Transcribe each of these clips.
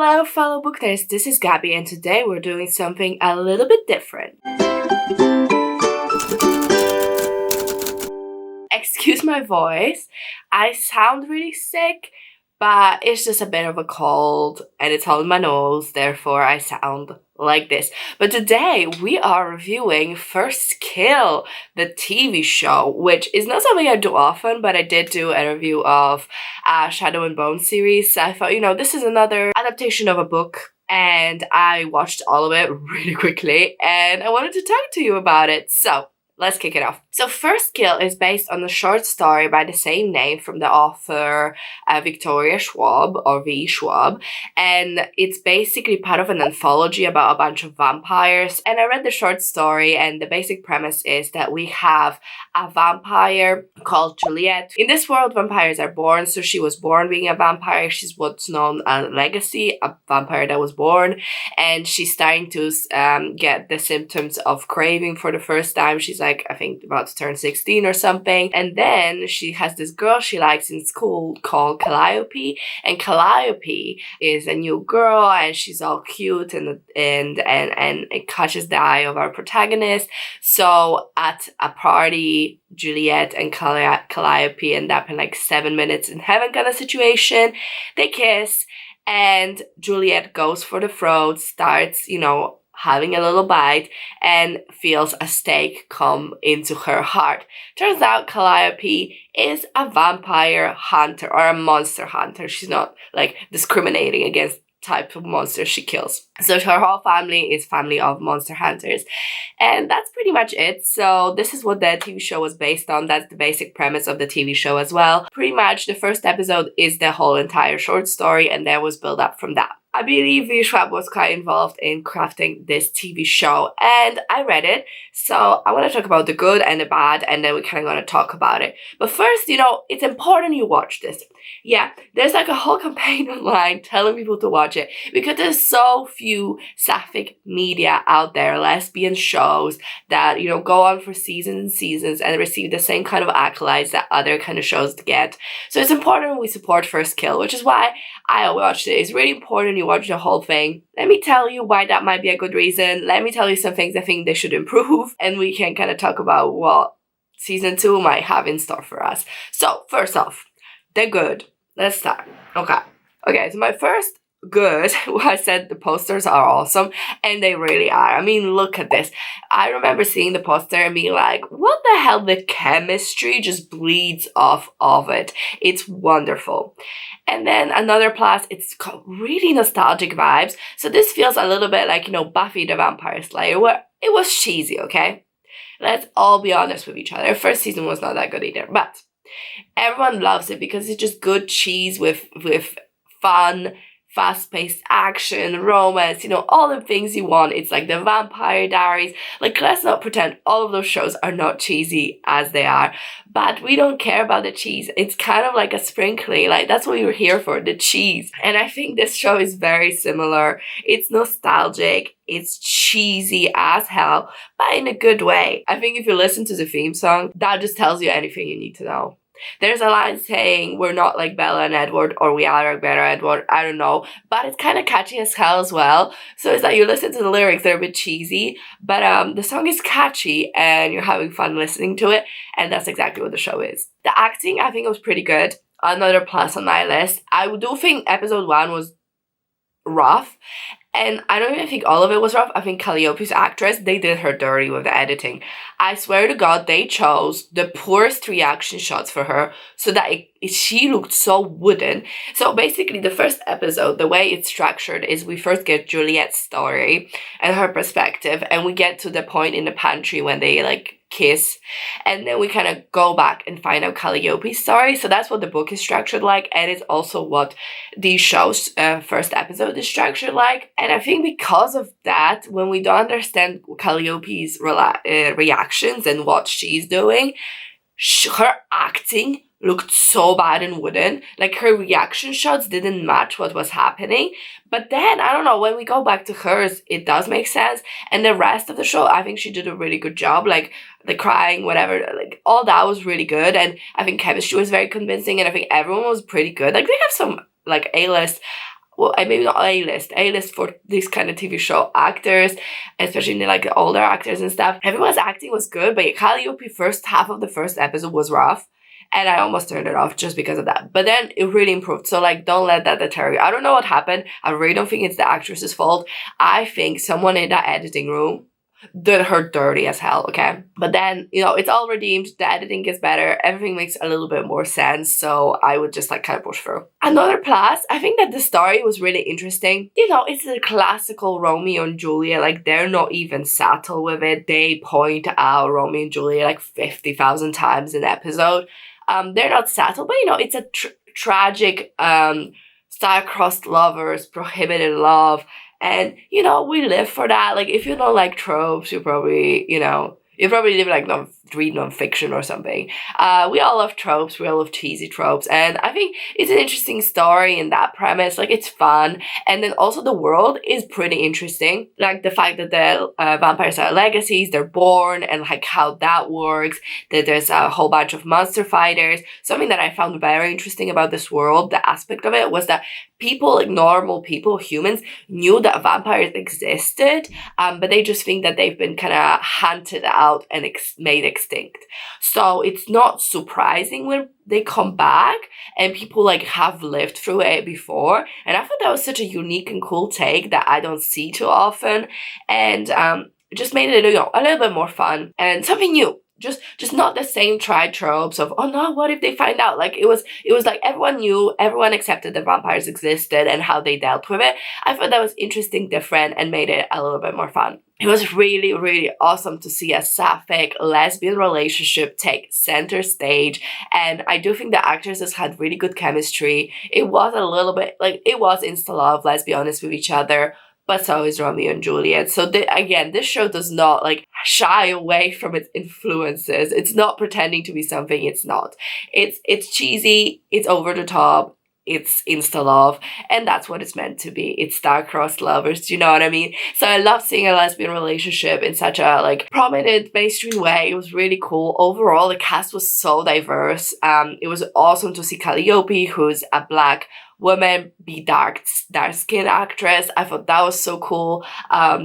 Hello fellow bookers, this is Gabby and today we're doing something a little bit different. Excuse my voice, I sound really sick, but it's just a bit of a cold and it's on my nose, therefore I sound like this. But today we are reviewing First Kill, the TV show, which is not something I do often, but I did do a review of Shadow and Bone series. So I thought, this is another adaptation of a book and I watched all of it really quickly and I wanted to talk to you about it. So let's kick it off. So First Kill is based on a short story by the same name from the author Victoria Shwab, or V. Shwab, and it's basically part of an anthology about a bunch of vampires. And I read the short story and the basic premise is that we have a vampire called Juliet. In this world, vampires are born, so she was born being a vampire. She's what's known as legacy, a vampire that was born, and she's starting to get the symptoms of craving for the first time. She's like, I think about to turn 16 or something. And then she has this girl she likes in school called Calliope. And Calliope is a new girl and she's all cute and it catches the eye of our protagonist. So at a party, Juliet and Calliope end up in like 7 minutes in heaven kind of situation. They kiss and Juliet goes for the throat, starts, having a little bite and feels a stake come into her heart. Turns out Calliope is a vampire hunter or a monster hunter. She's not like discriminating against type of monsters she kills. So her whole family is family of monster hunters. And that's pretty much it. So this is what the TV show was based on. That's the basic premise of the TV show as well. Pretty much the first episode is the whole entire short story and that was built up from that. I believe V. Shwab was quite involved in crafting this TV show and I read it. So I want to talk about the good and the bad and then we kind of going to talk about it. But first, it's important you watch this. Yeah, there's like a whole campaign online telling people to watch it because there's so few sapphic media out there, lesbian shows that, go on for seasons and seasons and receive the same kind of accolades that other kind of shows get. So it's important we support First Kill, which is why I watched it. It's really important you watch the whole thing. Let me tell you why that might be a good reason. Let me tell you some things I think they should improve and we can kind of talk about what season 2 might have in store for us. So first off, they're good. Let's start. Okay, so my first good, I said the posters are awesome and they really are. I mean, look at this. I remember seeing the poster and being like, what the hell? The chemistry just bleeds off of it. It's wonderful. And then another plus, it's got really nostalgic vibes. So this feels a little bit like, Buffy the Vampire Slayer, where it was cheesy, okay? Let's all be honest with each other. First season was not that good either, but everyone loves it because it's just good cheese with fun, fast-paced action, romance, all the things you want. It's like the Vampire Diaries. Like, let's not pretend all of those shows are not cheesy as they are, but we don't care about the cheese. It's kind of like a sprinkling. Like, that's what we were here for, the cheese. And I think this show is very similar. It's nostalgic. It's cheesy as hell, but in a good way. I think if you listen to the theme song, that just tells you anything you need to know. There's a line saying we're not like Bella and Edward or we are like Bella and Edward, I don't know, but it's kind of catchy as hell as well. So it's like you listen to the lyrics, they're a bit cheesy, but the song is catchy and you're having fun listening to it, and that's exactly what the show is. The acting, I think, was pretty good. Another plus on my list. I do think episode 1 was rough. And I don't even think all of it was rough. I think Calliope's actress, they did her dirty with the editing. I swear to God, they chose the poorest reaction shots for her so that she looked so wooden. So basically, the first episode, the way it's structured is we first get Juliet's story and her perspective, and we get to the point in the pantry when they kiss, and then we kind of go back and find out Calliope's story. So that's what the book is structured like, and it's also what the show's first episode is structured like. And I think because of that, when we don't understand Calliope's reactions and what she's doing, her acting looked so bad and wooden. Like, her reaction shots didn't match what was happening. But then, I don't know, when we go back to hers, it does make sense. And the rest of the show, I think she did a really good job. Like, the crying, whatever, like, all that was really good. And I think chemistry was very convincing. And I think everyone was pretty good. Like, they have some, like, A-list well, I maybe not A-list for this kind of TV show actors, especially like the older actors and stuff. Everyone's acting was good, but Calliope first half of the first episode was rough. And I almost turned it off just because of that. But then it really improved. So like, don't let that deter you. I don't know what happened. I really don't think it's the actress's fault. I think someone in that editing room did her dirty as hell, okay? But then, you know, it's all redeemed. The editing gets better. Everything makes a little bit more sense. So I would just like kind of push through. Another plus, I think that the story was really interesting. You know, it's the classical Romeo and Juliet. Like, they're not even subtle with it. They point out Romeo and Juliet like 50,000 times an episode. They're not subtle, but you know, it's a tragic, star-crossed lovers, prohibited love. And, you know, we live for that. Like, if you don't like tropes, you probably, you know, you probably live like read non-fiction or something. We all love tropes. We all love cheesy tropes. And I think it's an interesting story in that premise. Like, it's fun. And then also the world is pretty interesting. Like, the fact that the vampires are legacies, they're born, and like how that works. That there's a whole bunch of monster fighters. Something that I found very interesting about this world, the aspect of it, was that people, like normal people, humans, knew that vampires existed, but they just think that they've been kind of hunted out and made extinct. So it's not surprising when they come back and people like have lived through it before. And I thought that was such a unique and cool take that I don't see too often. And it just made it, you know, a little bit more fun and something new. Just not the same tried tropes of, oh no, what if they find out? Like, it was like everyone knew, everyone accepted that vampires existed and how they dealt with it. I thought that was interesting, different, and made it a little bit more fun. It was really, really awesome to see a sapphic lesbian relationship take center stage. And I do think the actresses had really good chemistry. It was a little bit, like, it was insta-love, let's be honest with each other. But so is Romeo and Juliet. So again, this show does not like shy away from its influences. It's not pretending to be something it's not. It's cheesy, it's over the top, it's insta-love, and that's what it's meant to be. It's star-crossed lovers, do you know what I mean? So I love seeing a lesbian relationship in such a like prominent mainstream way. It was really cool. Overall, the cast was so diverse. It was awesome to see Calliope, who's a Black woman, be dark skin actress. I thought that was so cool,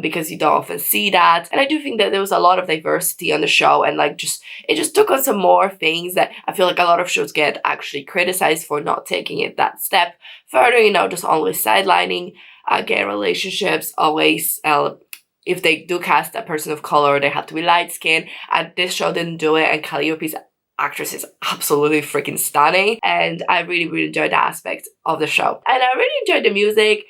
because you don't often see that. And I do think that there was a lot of diversity on the show, and like it just took on some more things that I feel like a lot of shows get actually criticized for not taking it that step further, you know, just always sidelining gay relationships, always if they do cast a person of color, they have to be light skinned. And this show didn't do it, and Calliope's actress is absolutely freaking stunning, and I really, really enjoyed the aspect of the show. And I really enjoyed the music.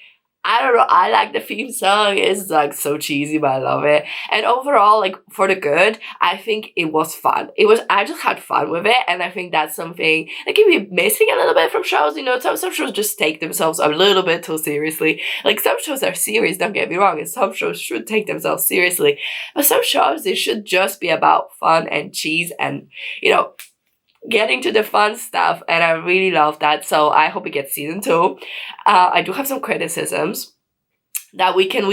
I don't know, I like the theme song. It's like so cheesy, but I love it. And overall, like, for the good, I think it was fun. I just had fun with it, and I think that's something that can be missing a little bit from shows. You know, some shows just take themselves a little bit too seriously. Like, some shows are serious, don't get me wrong, and some shows should take themselves seriously. But some shows, they should just be about fun and cheese and, you know, getting to the fun stuff, and I really love that. So I hope it gets season 2. I do have some criticisms that we can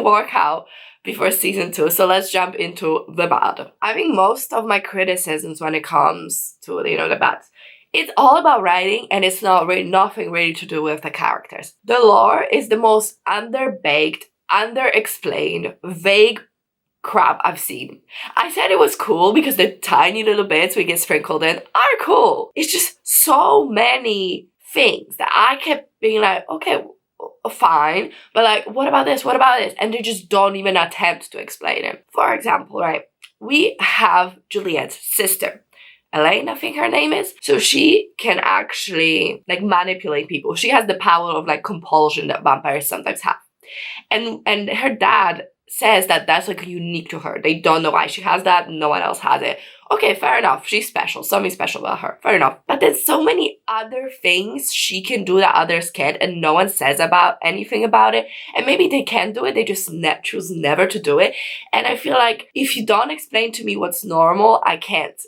work out before season 2. So let's jump into the bad. I think most of my criticisms when it comes to, you know, the bad, it's all about writing, and it's nothing really to do with the characters. The lore is the most underbaked, underexplained, vague crap I've seen. I said it was cool because the tiny little bits we get sprinkled in are cool. It's just so many things that I kept being like, okay, fine, but like, what about this? What about this? And they just don't even attempt to explain it. For example, right, we have Juliet's sister, Elaine, I think her name is. So she can actually like manipulate people. She has the power of like compulsion that vampires sometimes have. And her dad says that that's like unique to her. They don't know why she has that. No one else has it. Okay, fair enough. She's special. Something special about her. Fair enough. But there's so many other things she can do that others can't, and no one says anything about it. And maybe they can do it. They just choose never to do it. And I feel like if you don't explain to me what's normal, I can't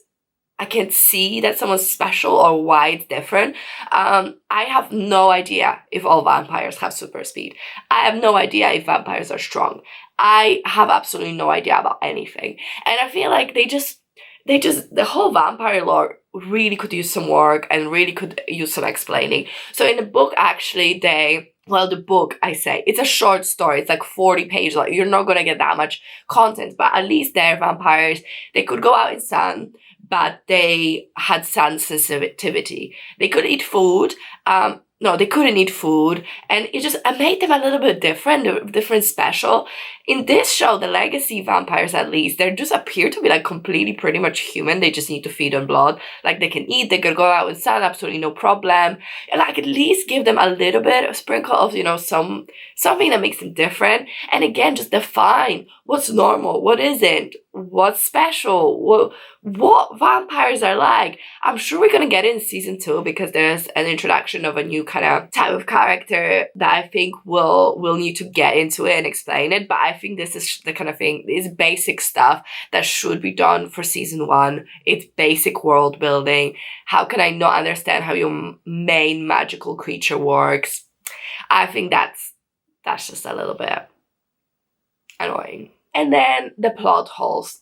see that someone's special or why it's different. I have no idea if all vampires have super speed. I have no idea if vampires are strong. I have absolutely no idea about anything. And I feel like they just, the whole vampire lore really could use some work and really could use some explaining. So in the book, actually, the book, I say, it's a short story. It's like 40 pages. Like, you're not going to get that much content, but at least they're vampires. They could go out in sun, but they had sun sensitivity. They could eat food. No, they couldn't eat food, and it made them a little bit different, special. In this show, the legacy vampires, at least, they just appear to be like completely pretty much human. They just need to feed on blood. Like, they can eat, they could go out in sun, absolutely no problem. And like, at least give them a little bit of sprinkle of, something that makes them different. And again, just define what's normal, what isn't, what's special, what vampires are like. I'm sure we're gonna get in season 2 because there's an introduction of a new kind of type of character that I think we'll need to get into it and explain it. But I think this is the kind of thing, it's basic stuff that should be done for season 1. It's basic world building. How can I not understand how your main magical creature works? I think that's just a little bit annoying. And then the plot holes.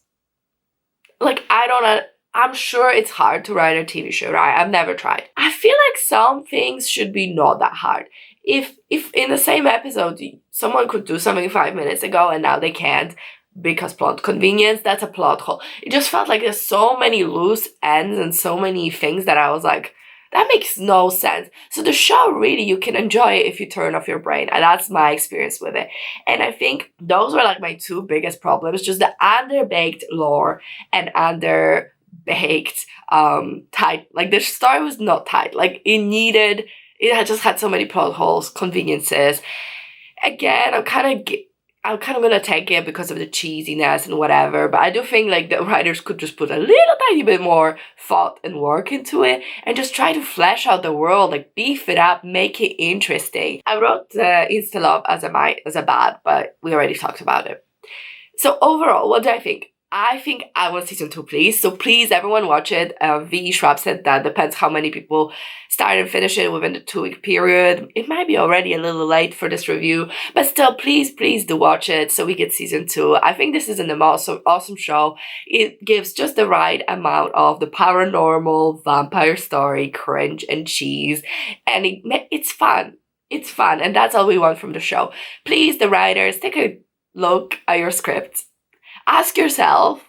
Like, I'm sure it's hard to write a TV show, right? I've never tried. I feel like some things should be not that hard. If in the same episode, someone could do something 5 minutes ago and now they can't because plot convenience, that's a plot hole. It just felt like there's so many loose ends and so many things that I was like, that makes no sense. So the show, really, you can enjoy it if you turn off your brain. And that's my experience with it. And I think those were like my 2 biggest problems. Just the underbaked lore and underbaked tight. Like, the story was not tight. Like, it had just had so many plot holes, conveniences. Again, I'm kind of gonna take it because of the cheesiness and whatever, but I do think like the writers could just put a little tiny bit more thought and work into it and just try to flesh out the world, like beef it up, make it interesting. I wrote Insta Love as a bad, but we already talked about it. So overall, what do I think? I think I want season 2, please. So please, everyone, watch it. Shwab said that depends how many people start and finish it within the 2-week period. It might be already a little late for this review, but still, please do watch it so we get season 2. I think this is an awesome show. It gives just the right amount of the paranormal vampire story, cringe and cheese, and it's fun. It's fun, and that's all we want from the show. Please, the writers, take a look at your script. Ask yourself,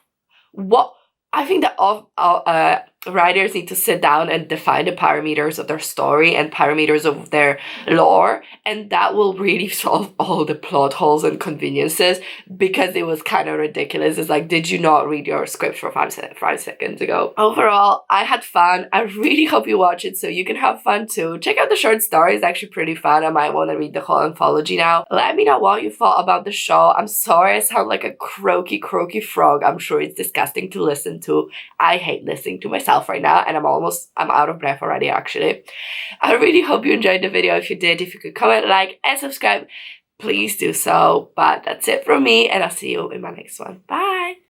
what I think that writers need to sit down and define the parameters of their story and parameters of their lore, and that will really solve all the plot holes and conveniences, because it was kind of ridiculous. It's like, did you not read your script for 5 seconds ago? Overall, I had fun. I really hope you watch it so you can have fun too. Check out the short story. It's actually pretty fun. I might want to read the whole anthology now. Let me know what you thought about the show. I'm sorry I sound like a croaky frog. I'm sure it's disgusting to listen to. I hate listening to myself right now, and I'm out of breath already, actually. I really hope you enjoyed the video. If you did, if you could comment, like, and subscribe, please do so. But that's it from me, and I'll see you in my next one. Bye!